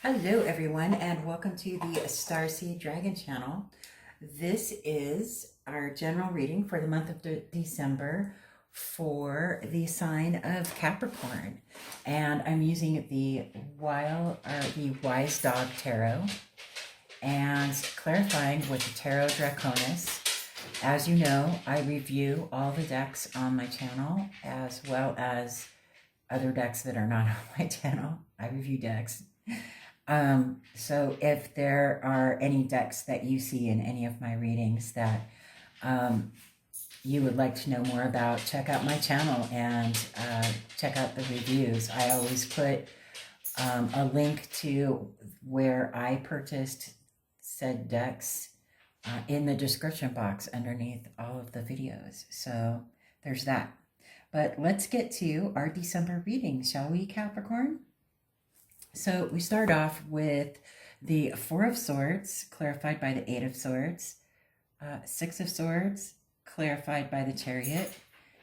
Hello everyone and welcome to the Starseed Dragon channel. This is our general reading for the month of December for the sign of Capricorn. And I'm using the Wise Dog Tarot and clarifying with the Tarot Draconis. As you know, I review all the decks on my channel as well as other decks that are not on my channel. I review decks. So if there are any decks that you see in any of my readings that you would like to know more about, check out my channel and check out the reviews. I always put a link to where I purchased said decks in the description box underneath all of the videos. So there's that. But let's get to our December reading, shall we, Capricorn? So we start off with the Four of Swords, clarified by the Eight of Swords, Six of Swords, clarified by the Chariot,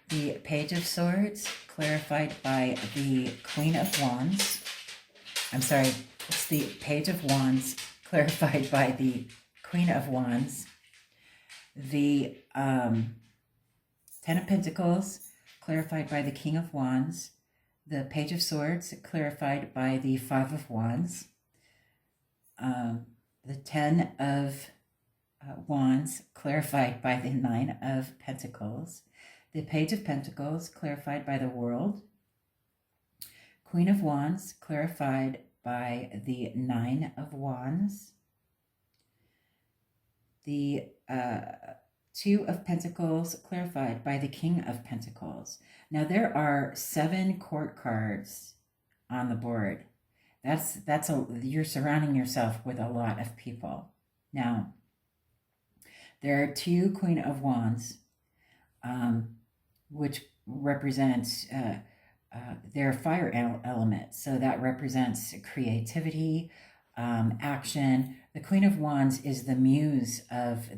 the Page of Swords, clarified by the Queen of Wands. I'm sorry, it's the Page of Wands, clarified by the Queen of Wands, the Ten of Pentacles, clarified by the King of Wands, the Page of Swords, clarified by the Five of Wands, the Ten of Wands, clarified by the Nine of Pentacles, the Page of Pentacles, clarified by the World, Queen of Wands, clarified by the Nine of Wands, the Two of Pentacles, clarified by the King of Pentacles. Now there are 7 court cards on the board. You're surrounding yourself with a lot of people. Now there are 2 Queen of Wands, which represents their fire element. So that represents creativity, action. The Queen of Wands is the muse of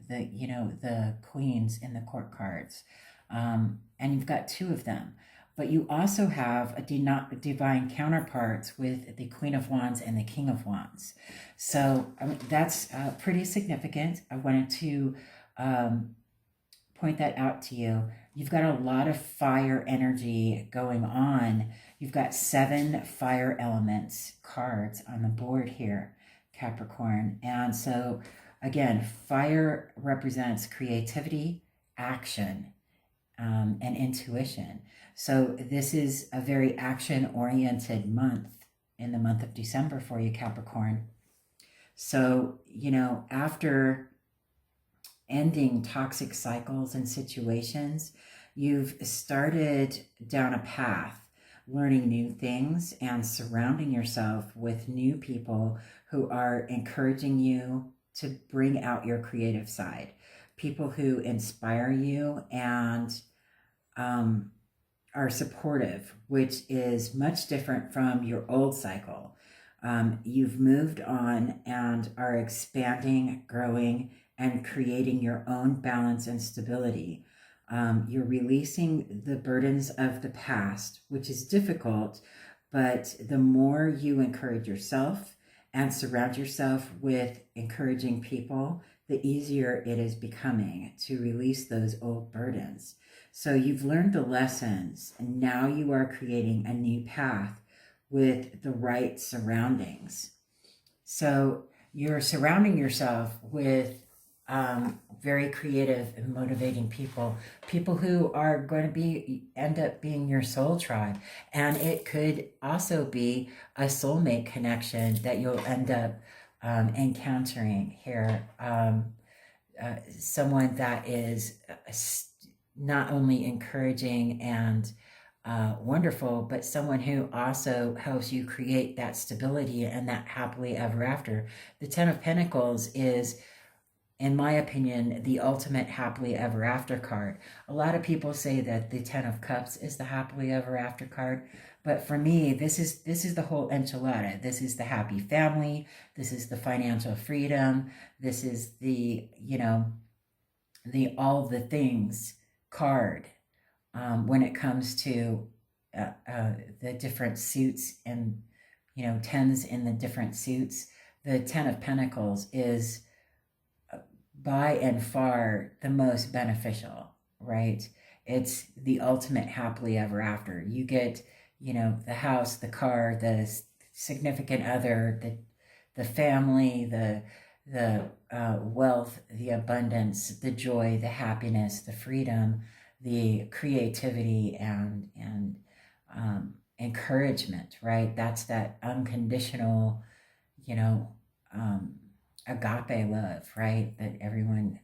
the queens in the court cards. And you've got 2 of them. But you also have a divine counterparts with the Queen of Wands and the King of Wands. So that's pretty significant. I wanted to point that out to you. You've got a lot of fire energy going on. You've got 7 fire elements cards on the board here, Capricorn. And so again, fire represents creativity, action, and intuition. So this is a very action-oriented month in the month of December for you, Capricorn. So, after ending toxic cycles and situations, you've started down a path, learning new things and surrounding yourself with new people who are encouraging you to bring out your creative side. People who inspire you and are supportive, which is much different from your old cycle. You've moved on and are expanding, growing, and creating your own balance and stability. You're releasing the burdens of the past, which is difficult, but the more you encourage yourself and surround yourself with encouraging people, the easier it is becoming to release those old burdens. So you've learned the lessons, and now you are creating a new path with the right surroundings. So you're surrounding yourself with very creative and motivating people who are going to end up being your soul tribe. And it could also be a soulmate connection that you'll end up encountering here. Someone that is not only encouraging and wonderful, but someone who also helps you create that stability and that happily ever after. The Ten of Pentacles is, in my opinion, the ultimate happily ever after card. A lot of people say that the Ten of Cups is the happily ever after card, but for me, this is the whole enchilada. This is the happy family. This is the financial freedom. This is the all the things card when it comes to the different suits and you know, tens in the different suits. The Ten of Pentacles is by and far the most beneficial, right? It's the ultimate happily ever after. You get, you know, the house, the car, the significant other, the family, the wealth, the abundance, the joy, the happiness, the freedom, the creativity, and encouragement, right? That's that unconditional, you know, agape love, right? That everyone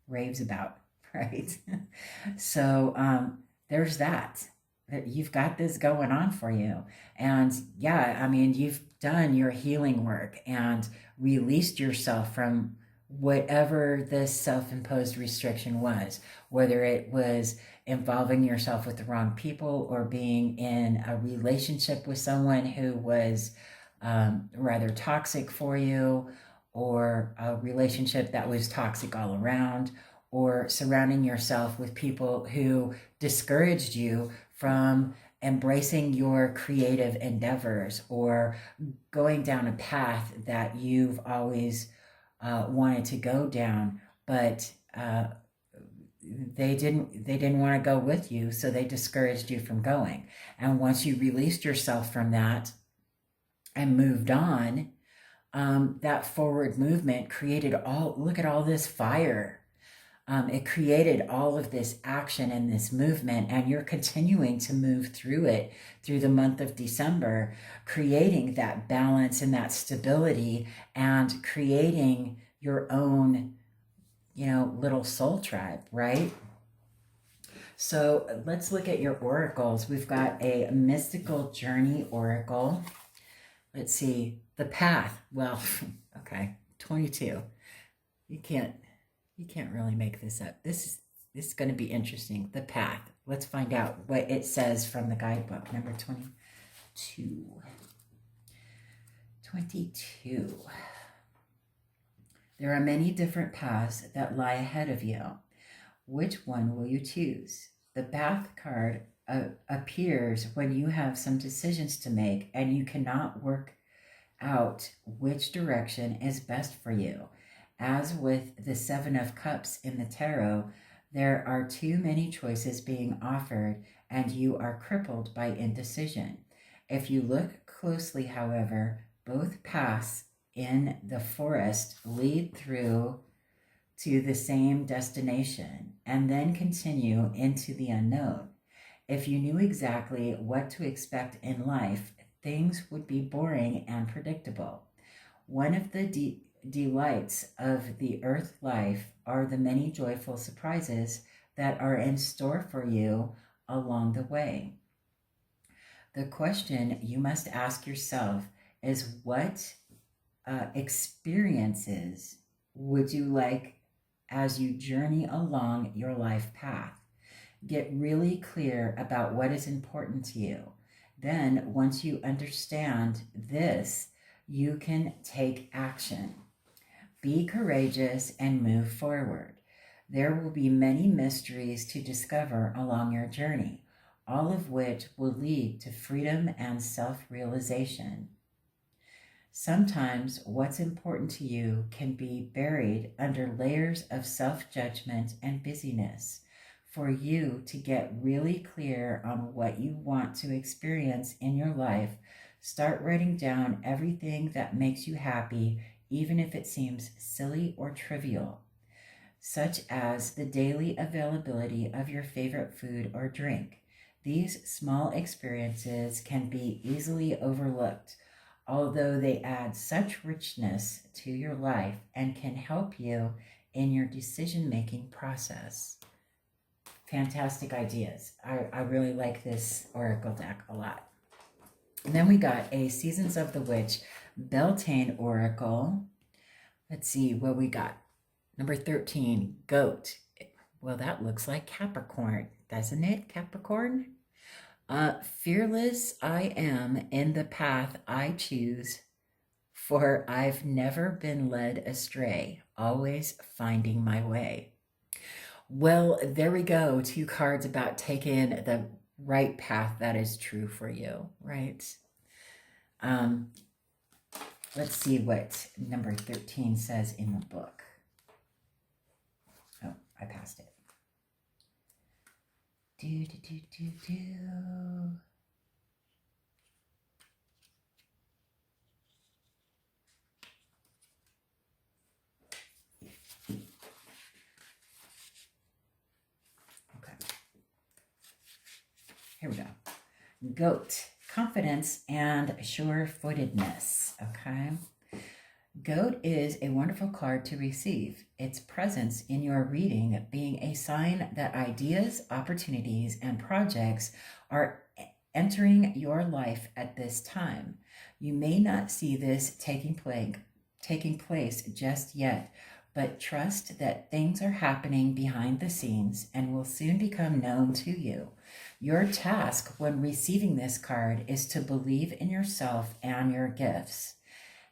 raves about, right? So there's that. You've got this going on for you. And yeah, I mean, you've done your healing work and released yourself from whatever this self-imposed restriction was, whether it was involving yourself with the wrong people or being in a relationship with someone who was rather toxic for you, or a relationship that was toxic all around, or surrounding yourself with people who discouraged you from embracing your creative endeavors, or going down a path that you've always wanted to go down, but they didn't want to go with you, so they discouraged you from going. And once you released yourself from that and moved on, that forward movement created look at all this fire. It created all of this action and this movement, and you're continuing to move through it through the month of December, creating that balance and that stability, and creating your own, you know, little soul tribe, right? So let's look at your oracles. We've got a mystical journey oracle. Let's see, the path. Well, okay, 22. You can't really make this up. This is going to be interesting. The path. Let's find out what it says from the guidebook. Number 22. 22. There are many different paths that lie ahead of you. Which one will you choose? The path card appears when you have some decisions to make and you cannot work out which direction is best for you. As with the Seven of Cups in the tarot, there are too many choices being offered and you are crippled by indecision. If you look closely, however, both paths in the forest lead through to the same destination and then continue into the unknown. If you knew exactly what to expect in life, things would be boring and predictable. One of the delights of the earth life are the many joyful surprises that are in store for you along the way. The question you must ask yourself is, what experiences would you like as you journey along your life path? Get really clear about what is important to you. Then, once you understand this, you can take action. Be courageous and move forward. There will be many mysteries to discover along your journey, all of which will lead to freedom and self-realization. Sometimes what's important to you can be buried under layers of self-judgment and busyness. For you to get really clear on what you want to experience in your life, start writing down everything that makes you happy, even if it seems silly or trivial, such as the daily availability of your favorite food or drink. These small experiences can be easily overlooked, although they add such richness to your life and can help you in your decision-making process. Fantastic ideas. I really like this oracle deck a lot. And then we got a Seasons of the Witch Beltane oracle. Let's see what we got. Number 13, Goat. Well, that looks like Capricorn, doesn't it, Capricorn? Fearless I am in the path I choose, for I've never been led astray, always finding my way. Well, there we go. 2 cards about taking the right path that is true for you, right? Let's see what number 13 says in the book. Oh, I passed it. Do. Okay. Here we go. Goat, confidence and sure-footedness. Okay. Goat is a wonderful card to receive. Its presence in your reading being a sign that ideas, opportunities, and projects are entering your life at this time. You may not see this taking place just yet, but trust that things are happening behind the scenes and will soon become known to you. Your task when receiving this card is to believe in yourself and your gifts.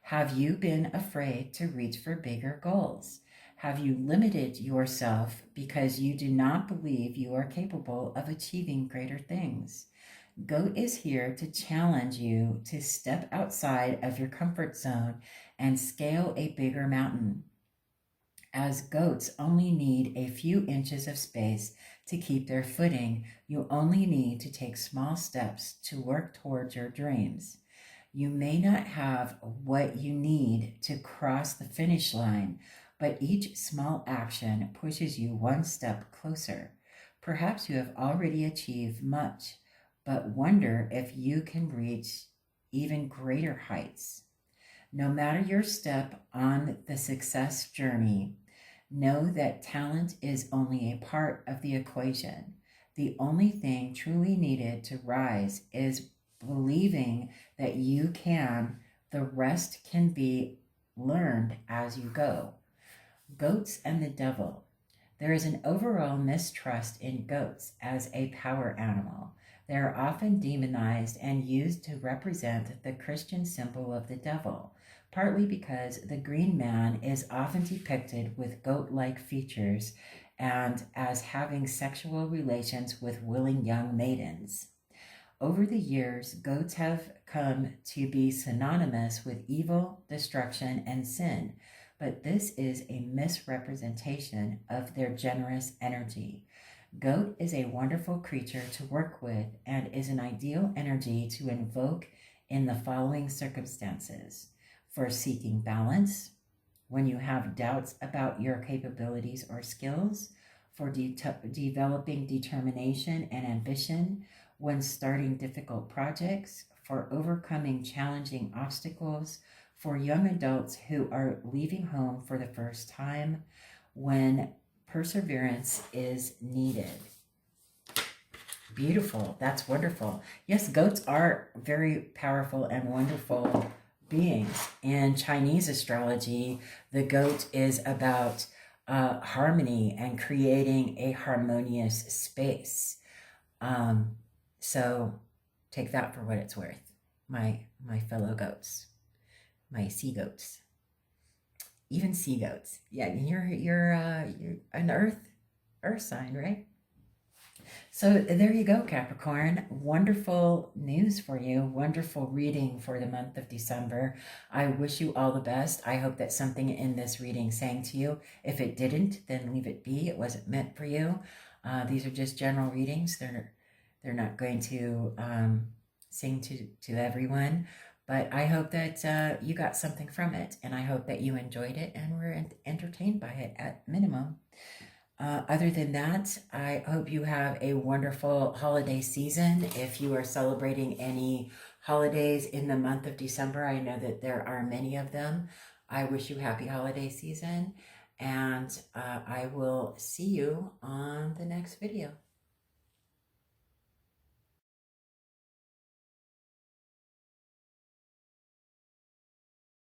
Have you been afraid to reach for bigger goals? Have you limited yourself because you do not believe you are capable of achieving greater things? Goat is here to challenge you to step outside of your comfort zone and scale a bigger mountain. As goats only need a few inches of space to keep their footing, you only need to take small steps to work towards your dreams. You may not have what you need to cross the finish line, but each small action pushes you one step closer. Perhaps you have already achieved much, but wonder if you can reach even greater heights. No matter your step on the success journey, know that talent is only a part of the equation. The only thing truly needed to rise is believing that you can. The rest can be learned as you go. Goats and the devil. There is an overall mistrust in goats as a power animal. They are often demonized and used to represent the Christian symbol of the devil, partly because the green man is often depicted with goat-like features and as having sexual relations with willing young maidens. Over the years, goats have come to be synonymous with evil, destruction, and sin, but this is a misrepresentation of their generous energy. Goat is a wonderful creature to work with and is an ideal energy to invoke in the following circumstances: for seeking balance, when you have doubts about your capabilities or skills, for developing determination and ambition, when starting difficult projects, for overcoming challenging obstacles, for young adults who are leaving home for the first time, when perseverance is needed. Beautiful. That's wonderful. Yes, goats are very powerful and wonderful beings. In Chinese astrology, the goat is about harmony and creating a harmonious space. So take that for what it's worth, my fellow goats, my sea goats, even sea goats. Yeah, you're an earth sign, right? So there you go, Capricorn. Wonderful news for you. Wonderful reading for the month of December. I wish you all the best. I hope that something in this reading sang to you. If it didn't, then leave it be. It wasn't meant for you. These are just general readings. They're not going to sing to everyone. But I hope that you got something from it. And I hope that you enjoyed it and were entertained by it at minimum. Other than that, I hope you have a wonderful holiday season. If you are celebrating any holidays in the month of December, I know that there are many of them. I wish you happy holiday season, and I will see you on the next video.